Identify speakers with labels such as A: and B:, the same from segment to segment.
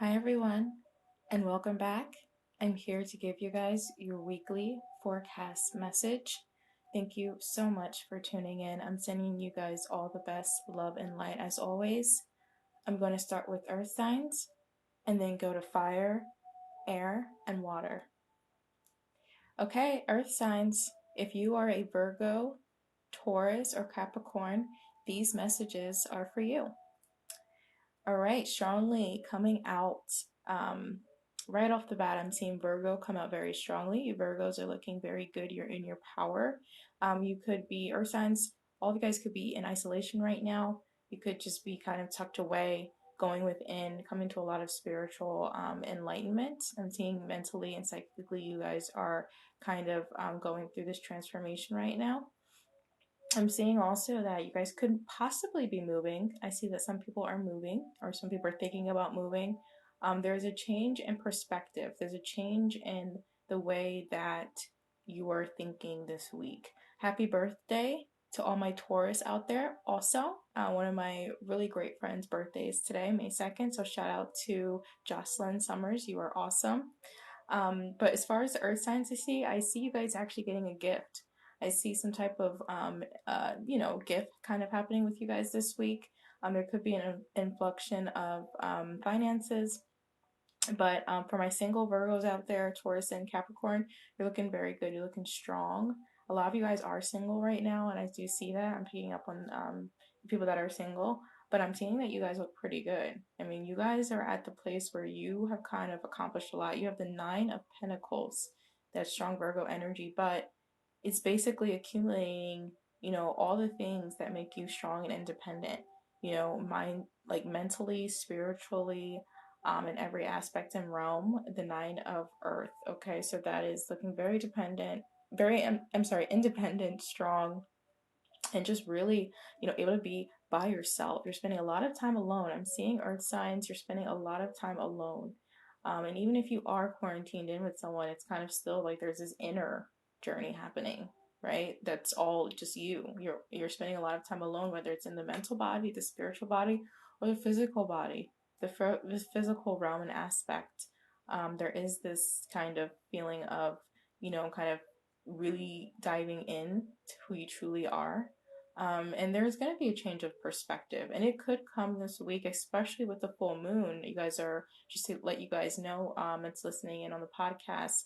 A: Hi, everyone, and welcome back. I'm here to give you guys your weekly forecast message. Thank you so much for tuning in. I'm sending you guys all the best love and light as always. I'm going to start with earth signs and then go to fire, air, and water. Okay, earth signs. If you are a Virgo, Taurus, or Capricorn, these messages are for you. All right, strongly coming out. Right off the bat, I'm seeing Virgo come out very strongly. You Virgos are looking very good. You're in your power. You could be earth signs. All of you guys could be in isolation right now. You could just be kind of tucked away, going within, coming to a lot of spiritual enlightenment. I'm seeing mentally and psychically, you guys are kind of going through this transformation right now. I'm seeing also that you guys could possibly be moving. I see that some people are moving, or some people are thinking about moving. There's a change in perspective. There's a change in the way that you are thinking this week. Happy birthday to all my Taurus out there. Also, one of my really great friends' birthdays today, May 2nd. So shout out to Jocelyn Summers. You are awesome. But as far as the earth signs I see you guys actually getting a gift. I see some type of, gift kind of happening with you guys this week. There could be an inflection of finances. But for my single Virgos out there, Taurus and Capricorn, you're looking very good. You're looking strong. A lot of you guys are single right now, and I do see that. I'm picking up on people that are single, but I'm seeing that you guys look pretty good. I mean, you guys are at the place where you have kind of accomplished a lot. You have the Nine of Pentacles, that strong Virgo energy, but it's basically accumulating, all the things that make you strong and independent, mind, like mentally, spiritually, in every aspect and realm, the Nine of Earth. Okay, so that is looking very dependent, independent, strong, and just really, able to be by yourself. You're spending a lot of time alone. I'm seeing earth signs. You're spending a lot of time alone. And even if you are quarantined in with someone, it's kind of still like there's this inner journey happening, right? That's all just you. You're spending a lot of time alone, whether it's in the mental body, the spiritual body, or the physical body, the physical realm and aspect. There is this kind of feeling of, kind of really diving in to who you truly are, and there's going to be a change of perspective, and it could come this week, especially with the full moon. You guys are, just to let you guys know, it's listening in on the podcast.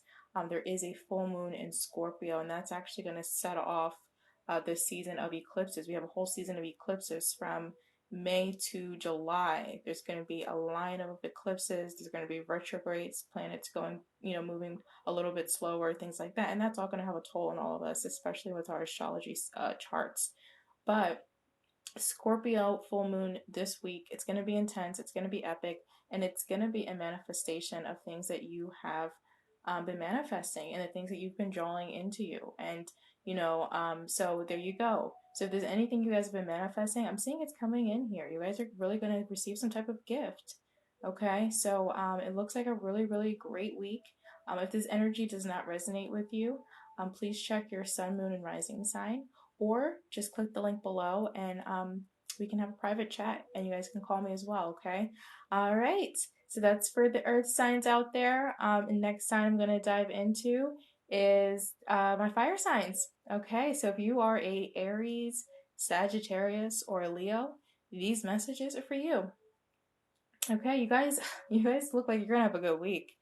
A: There is a full moon in Scorpio, and that's actually going to set off the season of eclipses. We have a whole season of eclipses from May to July. There's going to be a line of eclipses. There's going to be retrogrades, planets going, moving a little bit slower, things like that. And that's all going to have a toll on all of us, especially with our astrology charts. But Scorpio full moon this week, it's going to be intense, it's going to be epic, and it's going to be a manifestation of things that you have been manifesting and the things that you've been drawing into you. And, so there you go. So if there's anything you guys have been manifesting, I'm seeing it's coming in here. You guys are really going to receive some type of gift. Okay, so it looks like a really, really great week. If this energy does not resonate with you, please check your sun, moon, and rising sign, or just click the link below and we can have a private chat and you guys can call me as well. Okay, all right, so that's for the earth signs out there. And next time I'm going to dive into is my fire signs. Okay, so if you are a Aries, Sagittarius, or a Leo, these messages are for you. Okay, you guys look like you're gonna have a good week.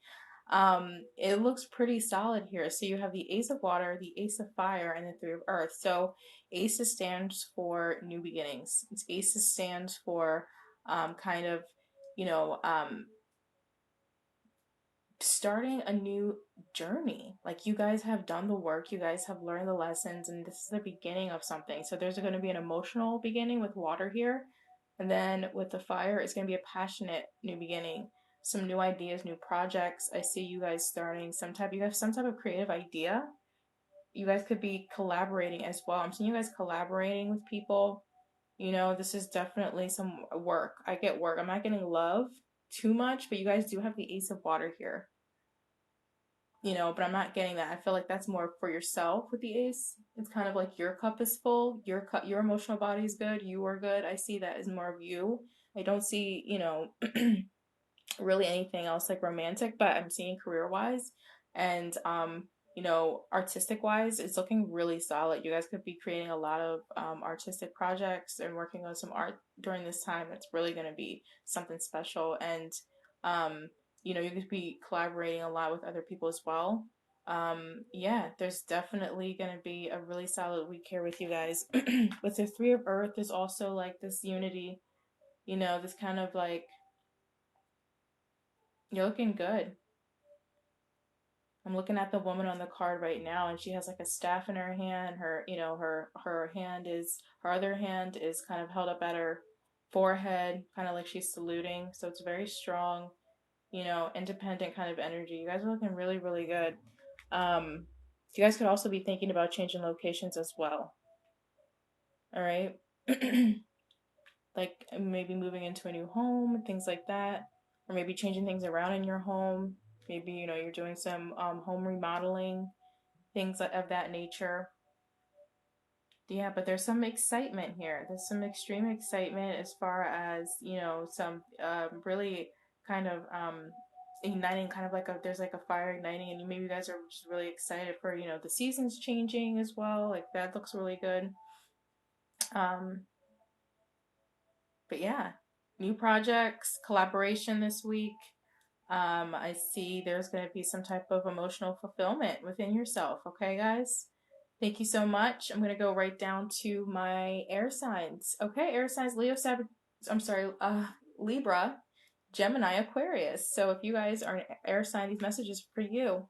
A: It looks pretty solid here. So you have the Ace of Water, the Ace of Fire, and the Three of Earth. So Aces stands for new beginnings. Aces stands for kind of, you know, um, starting a new journey. Like you guys have done the work, you guys have learned the lessons, and this is the beginning of something. So there's going to be an emotional beginning with water here. And then with the fire, it's going to be a passionate new beginning. Some new ideas, new projects. I see you guys starting you have some type of creative idea. You guys could be collaborating as well. I'm seeing you guys collaborating with people. This is definitely some work. I get work. I'm not getting love too much, but you guys do have the Ace of Water here. But I'm not getting that. I feel like that's more for yourself with the ace. It's kind of like your cup is full, your emotional body is good, you are good. I see that as more of you. I don't see, really anything else like romantic, but I'm seeing career wise and artistic wise, it's looking really solid. You guys could be creating a lot of artistic projects and working on some art during this time. It's really going to be something special. And um, you could be collaborating a lot with other people as well. Yeah, there's definitely going to be a really solid week here with you guys. With the Three of Earth, there's also like this unity, this kind of like you're looking good. I'm looking at the woman on the card right now, and she has like a staff in her hand. Her other hand is kind of held up at her forehead, kind of like she's saluting. So it's very strong, independent kind of energy. You guys are looking really, really good. You guys could also be thinking about changing locations as well. All right. Like maybe moving into a new home, things like that, or maybe changing things around in your home. Maybe you're doing some home remodeling, things of that nature. Yeah, but there's some excitement here. There's some extreme excitement as far as some really kind of igniting, kind of like there's like a fire igniting, and maybe you guys are just really excited for the seasons changing as well. Like that looks really good. Um, but yeah, new projects, collaboration this week. I see there's going to be some type of emotional fulfillment within yourself. Okay, guys? Thank you so much. I'm going to go right down to my air signs. Okay, air signs, Libra, Gemini, Aquarius. So if you guys are an air sign, these messages are for you.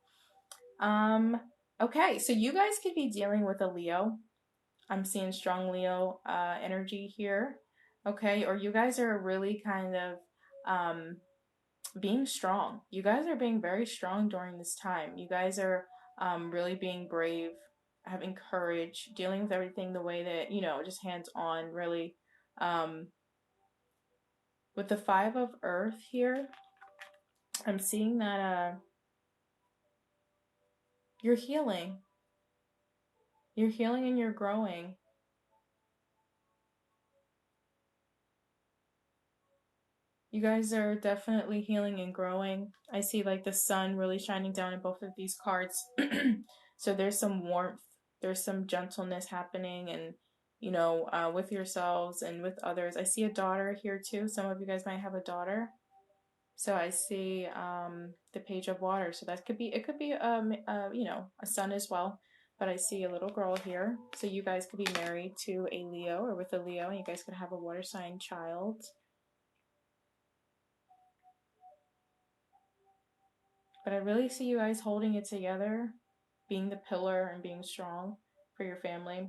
A: Okay, so you guys could be dealing with a Leo. I'm seeing strong Leo energy here. Okay, or you guys are really kind of being strong. You guys are being very strong during this time. You guys are really being brave, having courage, dealing with everything the way that, just hands on, really. Um, with the Five of Earth here, I'm seeing that you're healing. You're healing and you're growing. You guys are definitely healing and growing. I see like the sun really shining down in both of these cards. So there's some warmth, there's some gentleness happening, and with yourselves and with others. I see a daughter here too. Some of you guys might have a daughter. So I see the Page of Water. So it could be a son as well. But I see a little girl here. So you guys could be married to a Leo or with a Leo, and you guys could have a water sign child. But I really see you guys holding it together, being the pillar and being strong for your family.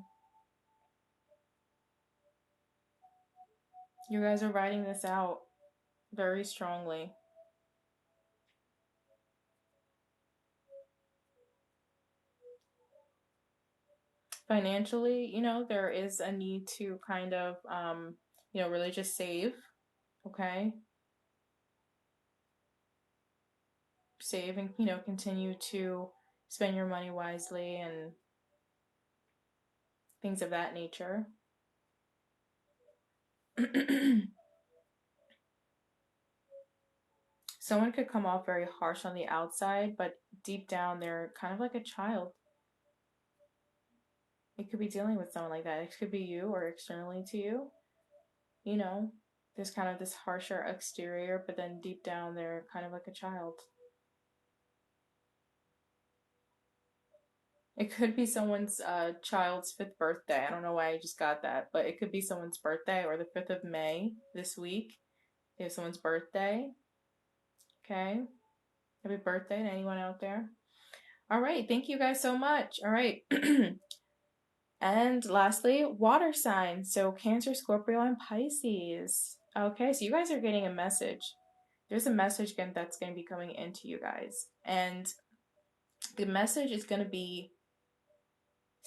A: You guys are writing this out very strongly. Financially, there is a need to kind of, really just save, okay? Save and, continue to spend your money wisely and things of that nature. Someone could come off very harsh on the outside, but deep down they're kind of like a child. It could be dealing with someone like that. It could be you or externally to you. You know, there's kind of this harsher exterior, but then deep down they're kind of like a child. It could be someone's child's fifth birthday. I don't know why I just got that, but it could be someone's birthday or the 5th of May this week. They have someone's birthday. Okay. Happy birthday to anyone out there. All right. Thank you guys so much. All right. And lastly, water signs. So Cancer, Scorpio, and Pisces. Okay. So you guys are getting a message. There's a message that's going to be coming into you guys. And the message is going to be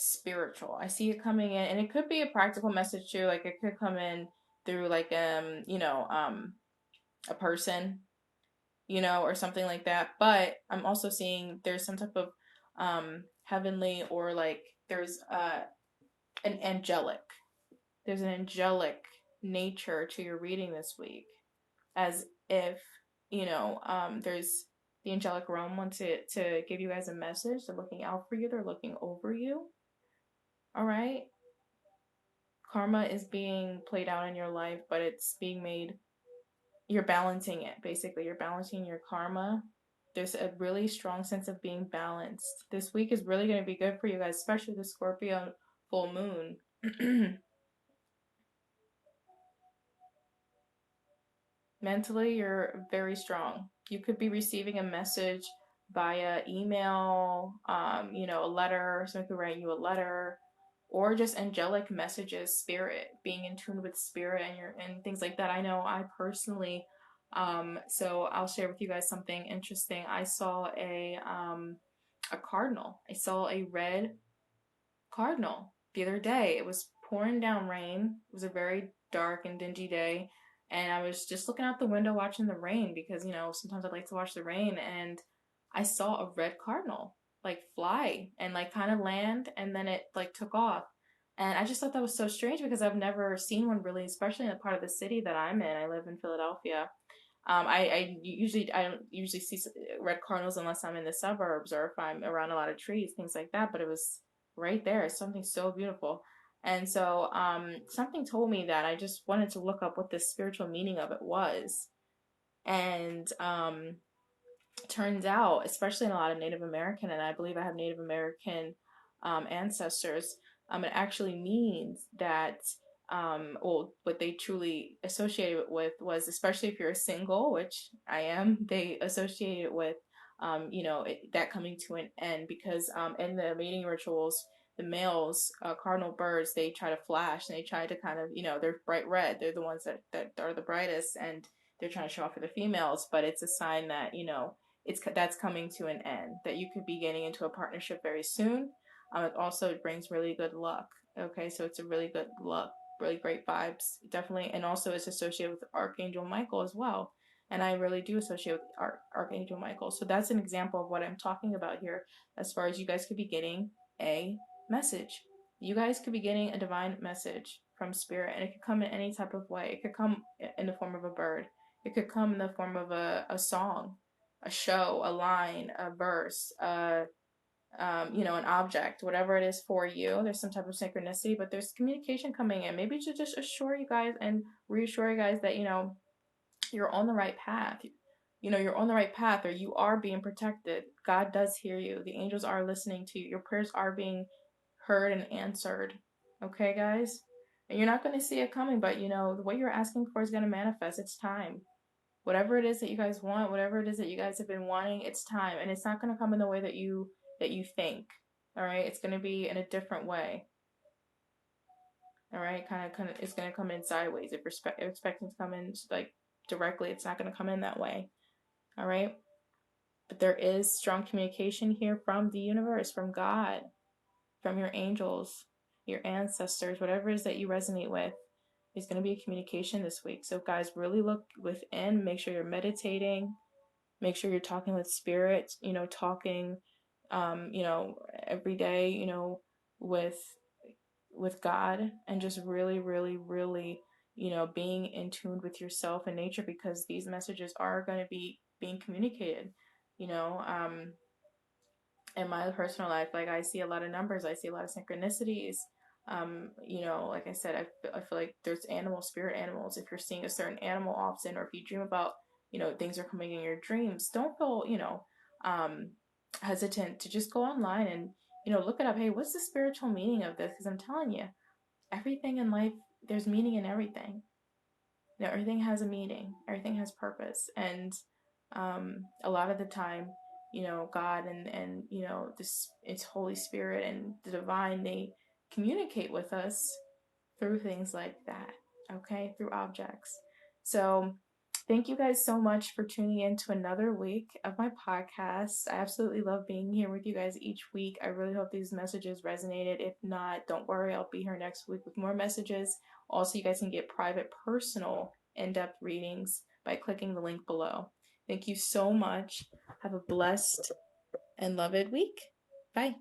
A: spiritual. I see it coming in, and it could be a practical message too. Like it could come in through like a person, or something like that. But I'm also seeing there's some type of heavenly, or like there's an angelic. There's an angelic nature to your reading this week, as if there's the angelic realm wants to give you guys a message. They're looking out for you. They're looking over you. All right. Karma is being played out in your life, but it's being made, you're balancing it. Basically, you're balancing your karma. There's a really strong sense of being balanced. This week is really going to be good for you guys, especially the Scorpio full moon. Mentally, you're very strong. You could be receiving a message via email, a letter, someone could write you a letter, or just angelic messages, spirit, being in tune with spirit and things like that. I know I personally, so I'll share with you guys something interesting. I saw a cardinal. I saw a red cardinal the other day. It was pouring down rain. It was a very dark and dingy day. And I was just looking out the window watching the rain because, sometimes I like to watch the rain. And I saw a red cardinal like fly and like kind of land, and then it like took off. And I just thought that was so strange because I've never seen one really, especially in the part of the city that I'm in. I live in Philadelphia. I don't usually see red cardinals unless I'm in the suburbs or if I'm around a lot of trees, things like that. But it was right there. It's something so beautiful. And so something told me that I just wanted to look up what the spiritual meaning of it was. And turns out, especially in a lot of Native American, and I believe I have Native American ancestors, it actually means that, what they truly associated it with was, especially if you're single, which I am, they associate it with, that coming to an end because in the mating rituals, the males, cardinal birds, they try to flash and they try to kind of, they're bright red. They're the ones that are the brightest and they're trying to show off for the females, but it's a sign that, that's coming to an end, that you could be getting into a partnership very soon. It also brings really good luck. Okay, so it's a really good luck, really great vibes, definitely, and also it's associated with Archangel Michael as well. And I really do associate with Archangel Michael. So that's an example of what I'm talking about here, as far as you guys could be getting a message. You guys could be getting a divine message from spirit, and it could come in any type of way. It could come in the form of a bird. It could come in the form of a song, a show, a line, a verse, an object, whatever it is for you. There's some type of synchronicity, but there's communication coming in. Maybe to just assure you guys and reassure you guys that, you're on the right path. You're on the right path, or you are being protected. God does hear you. The angels are listening to you. Your prayers are being heard and answered. Okay, guys? And you're not going to see it coming, but what you're asking for is going to manifest. It's time. Whatever it is that you guys want, whatever it is that you guys have been wanting, it's time, and it's not going to come in the way that you think. All right, it's going to be in a different way. All right, kind of, it's going to come in sideways. If you're expecting to come in like directly, it's not going to come in that way. All right, but there is strong communication here from the universe, from God, from your angels, your ancestors, whatever it is that you resonate with. There's going to be a communication this week. So guys, really look within. Make sure you're meditating. Make sure you're talking with spirit. Talking, every day. With God, and just really, really, really, being in tune with yourself and nature, because these messages are going to be being communicated. You know, um, in my personal life, like I see a lot of numbers, I see a lot of synchronicities. Like I said, I feel like there's spirit animals. If you're seeing a certain animal often, or if you dream about, things are coming in your dreams, don't feel, hesitant to just go online and, look it up. Hey, what's the spiritual meaning of this? Because I'm telling you, everything in life, there's meaning in everything. Everything has a meaning, everything has purpose. And a lot of the time, God and this, it's Holy Spirit and the divine, they communicate with us through things like that. Okay, through objects. So thank you guys so much for tuning in to another week of my podcast. I absolutely love being here with you guys each week. I really hope these messages resonated. If not, don't worry, I'll be here next week with more messages. Also, you guys can get private, personal, in-depth readings by clicking the link below. Thank you so much. Have a blessed and loved week. Bye.